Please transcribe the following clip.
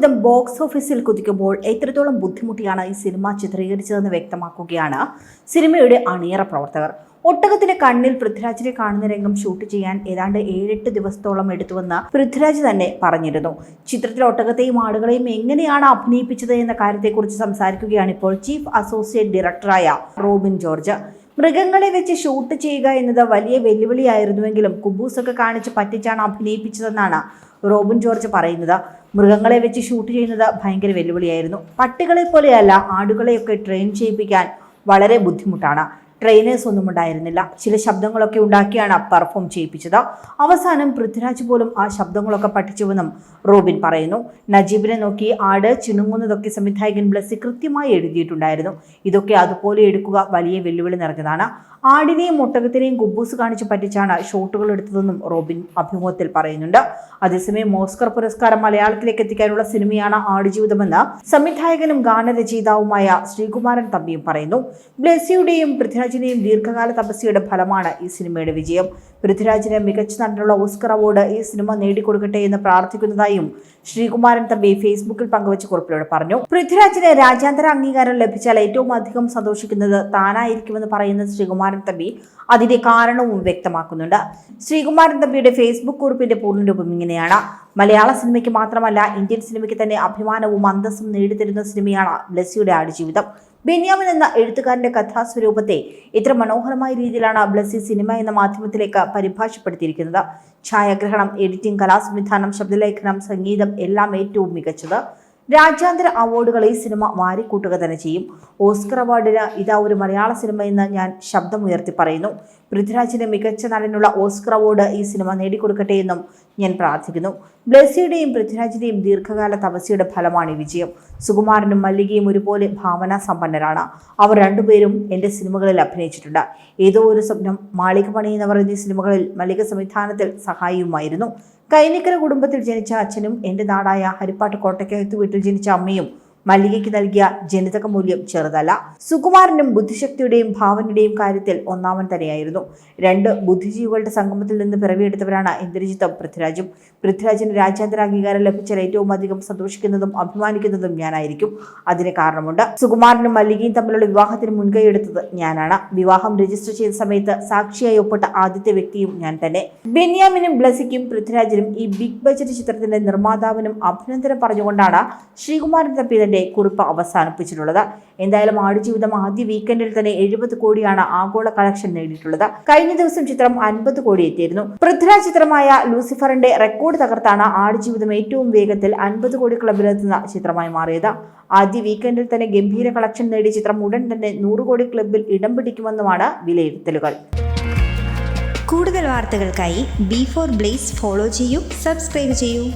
Aadujeevitham box ഓഫീസിൽ കുതിക്കുമ്പോൾ എത്രത്തോളം ബുദ്ധിമുട്ടിയാണ് ഈ സിനിമ ചിത്രീകരിച്ചതെന്ന് വ്യക്തമാക്കുകയാണ് സിനിമയുടെ അണിയറ പ്രവർത്തകർ. ഒട്ടകത്തിന്റെ കണ്ണിൽ പൃഥ്വിരാജിനെ കാണുന്ന രംഗം ഷൂട്ട് ചെയ്യാൻ ഏതാണ്ട് 7-8 ദിവസത്തോളം എടുത്തുവെന്ന് പൃഥ്വിരാജ് തന്നെ പറഞ്ഞിരുന്നു. ചിത്രത്തിൽ ഒട്ടകത്തെയും ആടുകളെയും എങ്ങനെയാണ് അഭിനയിപ്പിച്ചത് എന്ന കാര്യത്തെക്കുറിച്ച് സംസാരിക്കുകയാണ് ഇപ്പോൾ ചീഫ് അസോസിയേറ്റ് ഡയറക്ടറായ റോബിൻ ജോർജ്. മൃഗങ്ങളെ വെച്ച് ഷൂട്ട് ചെയ്യുക എന്നത് വലിയ വെല്ലുവിളിയായിരുന്നുവെങ്കിലും കുബൂസൊക്കെ കാണിച്ച് പറ്റിച്ചാണ് അഭിനയിപ്പിച്ചതെന്നാണ് റോബിൻ ജോർജ് പറയുന്നത്. മൃഗങ്ങളെ വെച്ച് ഷൂട്ട് ചെയ്യുന്നത് ഭയങ്കര വെല്ലുവിളിയായിരുന്നു. പട്ടികളെ പോലെയല്ല, ആടുകളെയൊക്കെ ട്രെയിൻ ചെയ്യിപ്പിക്കാൻ വളരെ ബുദ്ധിമുട്ടാണ്. ട്രെയിനേഴ്സ് ഒന്നും ഉണ്ടായിരുന്നില്ല. ചില ശബ്ദങ്ങളൊക്കെ ഉണ്ടാക്കിയാണ് പെർഫോം ചെയ്യിപ്പിച്ചത്. അവസാനം പൃഥ്വിരാജ് പോലും ആ ശബ്ദങ്ങളൊക്കെ പഠിച്ചുവെന്നും റോബിൻ പറയുന്നു. നജീബിനെ നോക്കി ആട് ചിണുങ്ങുന്നതൊക്കെ സംവിധായകൻ ബ്ലസ്സി കൃത്യമായി എഴുതിയിട്ടുണ്ടായിരുന്നു. ഇതൊക്കെ അതുപോലെ എടുക്കുക വലിയ വെല്ലുവിളി നിറഞ്ഞതാണ്. ആടിനെയും ഒട്ടകത്തിനെയും കുബൂസ് കാണിച്ച് പറ്റിച്ചാണ് ഷോട്ടുകൾ എടുത്തതെന്നും റോബിൻ അഭിമുഖത്തിൽ പറയുന്നുണ്ട്. അതേസമയം ഓസ്കർ പുരസ്കാരം മലയാളത്തിലേക്ക് എത്തിക്കാനുള്ള സിനിമയാണ് ആടുജീവിതമെന്ന് സംവിധായകനും ഗാനരചയിതാവുമായ ശ്രീകുമാരൻ തമ്പിയും പറയുന്നു. ബ്ലസ്സിയുടെയും പൃഥ്വിരാജിന്റെയും ദീർഘകാല തപസ്യയുടെ ഫലമാണ് ഈ സിനിമയുടെ വിജയം. പൃഥ്വിരാജിന് മികച്ച നടനുള്ള ഓസ്കർ അവാർഡ് ഈ സിനിമ നേടിക്കൊടുക്കട്ടെ എന്ന് പ്രാർത്ഥിക്കുന്നതായും ശ്രീകുമാരൻ തമ്പി ഫേസ്ബുക്കിൽ പങ്കുവച്ച കുറിപ്പിലൂടെ പറഞ്ഞു. പൃഥ്വിരാജിന് രാജ്യാന്തര അംഗീകാരം ലഭിച്ചാൽ ഏറ്റവും അധികം സന്തോഷിക്കുന്നത് താനായിരിക്കുമെന്ന് പറയുന്ന ശ്രീകുമാരൻ തമ്പി അതിന്റെ കാരണവും വ്യക്തമാക്കുന്നുണ്ട്. ശ്രീകുമാരൻ തമ്പിയുടെ ഫേസ്ബുക്ക് കുറിപ്പിന്റെ പൂർണ്ണരൂപം ഇങ്ങനെയാണ്: മലയാള സിനിമയ്ക്ക് മാത്രമല്ല, ഇന്ത്യൻ സിനിമയ്ക്ക് തന്നെ അഭിമാനവും അന്തസ്സും നേടിത്തരുന്ന സിനിമയാണ് ബ്ലസ്സിയുടെ ആടുജീവിതം. ബെന്യാമിൻ എന്ന എഴുത്തുകാരന്റെ കഥാസ്വരൂപത്തെ ഇത്ര മനോഹരമായ രീതിയിലാണ് ബ്ലസ്സി സിനിമ എന്ന മാധ്യമത്തിലേക്ക് പരിഭാഷപ്പെടുത്തിയിരിക്കുന്നത്. ഛായാഗ്രഹണം, എഡിറ്റിംഗ്, കലാസംവിധാനം, ശബ്ദലേഖനം, സംഗീതം എല്ലാം ഏറ്റവും മികച്ചത്. രാജ്യാന്തര അവാർഡുകൾ ഈ സിനിമ വാരിക്കൂട്ടുക തന്നെ ചെയ്യും. ഓസ്കർ അവാർഡിന് ഇതാ ഒരു മലയാള സിനിമ എന്ന് ഞാൻ ശബ്ദമുയർത്തി പറയുന്നു. പൃഥ്വിരാജിന് മികച്ച നടനുള്ള ഓസ്കർ അവാർഡ് ഈ സിനിമ നേടിക്കൊടുക്കട്ടെ എന്നും ഞാൻ പ്രാർത്ഥിക്കുന്നു. ബ്ലസ്സിയുടെയും പൃഥ്വിരാജിന്റെയും ദീർഘകാല തപസ്യയുടെ ഫലമാണ് ഈ വിജയം. സുകുമാരനും മല്ലികയും ഒരുപോലെ ഭാവനാ സമ്പന്നരാണ്. അവർ രണ്ടുപേരും എൻ്റെ സിനിമകളിൽ അഭിനയിച്ചിട്ടുണ്ട്. ഏതോ ഒരു സ്വപ്നം, മാളിക പണിയുന്നവർ എന്നീ സിനിമകളിൽ മല്ലിക സംവിധാനത്തിൽ സഹായിയുമായിരുന്നു. കൈനിക്കര കുടുംബത്തിൽ ജനിച്ച അച്ഛനും എൻ്റെ നാടായ ഹരിപ്പാട്ട് കോട്ടയ്ക്കകത്ത് വീട്ടിൽ ജനിച്ച അമ്മയും മല്ലികയ്ക്ക് നൽകിയ ജനിതക മൂല്യം ചെറുതല്ല. സുകുമാരനും ബുദ്ധിശക്തിയുടെയും ഭാവനയുടെയും കാര്യത്തിൽ ഒന്നാമൻ തന്നെയായിരുന്നു. 2 ബുദ്ധിജീവികളുടെ സംഗമത്തിൽ നിന്ന് പിറവിയെടുത്തവരാണ് ഇന്ദ്രജിത്തും പൃഥ്വിരാജും. പൃഥ്വിരാജിന് രാജ്യാന്തര അംഗീകാരം ലഭിച്ചാൽ ഏറ്റവും അധികം സന്തോഷിക്കുന്നതും അഭിമാനിക്കുന്നതും ഞാനായിരിക്കും. അതിന് കാരണമുണ്ട്. സുകുമാരനും മല്ലികയും തമ്മിലുള്ള വിവാഹത്തിന് മുൻകൈയെടുത്തത് ഞാനാണ്. വിവാഹം രജിസ്റ്റർ ചെയ്ത സമയത്ത് സാക്ഷിയായി ഒപ്പിട്ട ആദ്യത്തെ വ്യക്തിയും ഞാൻ തന്നെ. ബെന്യാമിനും ബ്ലസ്സിക്കും പൃഥ്വിരാജിനും ഈ ബിഗ് ബജറ്റ് ചിത്രത്തിന്റെ നിർമ്മാതാവിനും അഭിനന്ദനം പറഞ്ഞുകൊണ്ടാണ് ശ്രീകുമാരൻ തമ്പി കുറിപ്പ് അവസാനിപ്പിച്ചിട്ടുള്ളത്. എന്തായാലും ആടുജീവിതം ആദ്യ വീക്കെൻഡിൽ തന്നെ 70 കോടിയാണ് ആഗോള കളക്ഷൻ നേടിയിട്ടുള്ളത്. കഴിഞ്ഞ ദിവസം ചിത്രം 50 കോടി എത്തിയിരുന്നു. പൃഥ്വിരാജ് ചിത്രമായ ലൂസിഫറിന്റെ റെക്കോർഡ് തകർത്താണ് ആടുജീവിതം ഏറ്റവും വേഗത്തിൽ 50 കോടി ക്ലബിലെത്തുന്ന ചിത്രമായി മാറിയത്. ആദ്യ വീക്കെൻഡിൽ തന്നെ ഗംഭീര കളക്ഷൻ നേടിയ ചിത്രം ഉടൻ തന്നെ 100 കോടി ക്ലബിൽ ഇടം പിടിക്കുമെന്നുമാണ് വിലയിരുത്തലുകൾ. കൂടുതൽ വാർത്തകൾക്കായി B4 Blaze ഫോളോ ചെയ്യൂ, സബ്സ്ക്രൈബ് ചെയ്യൂ.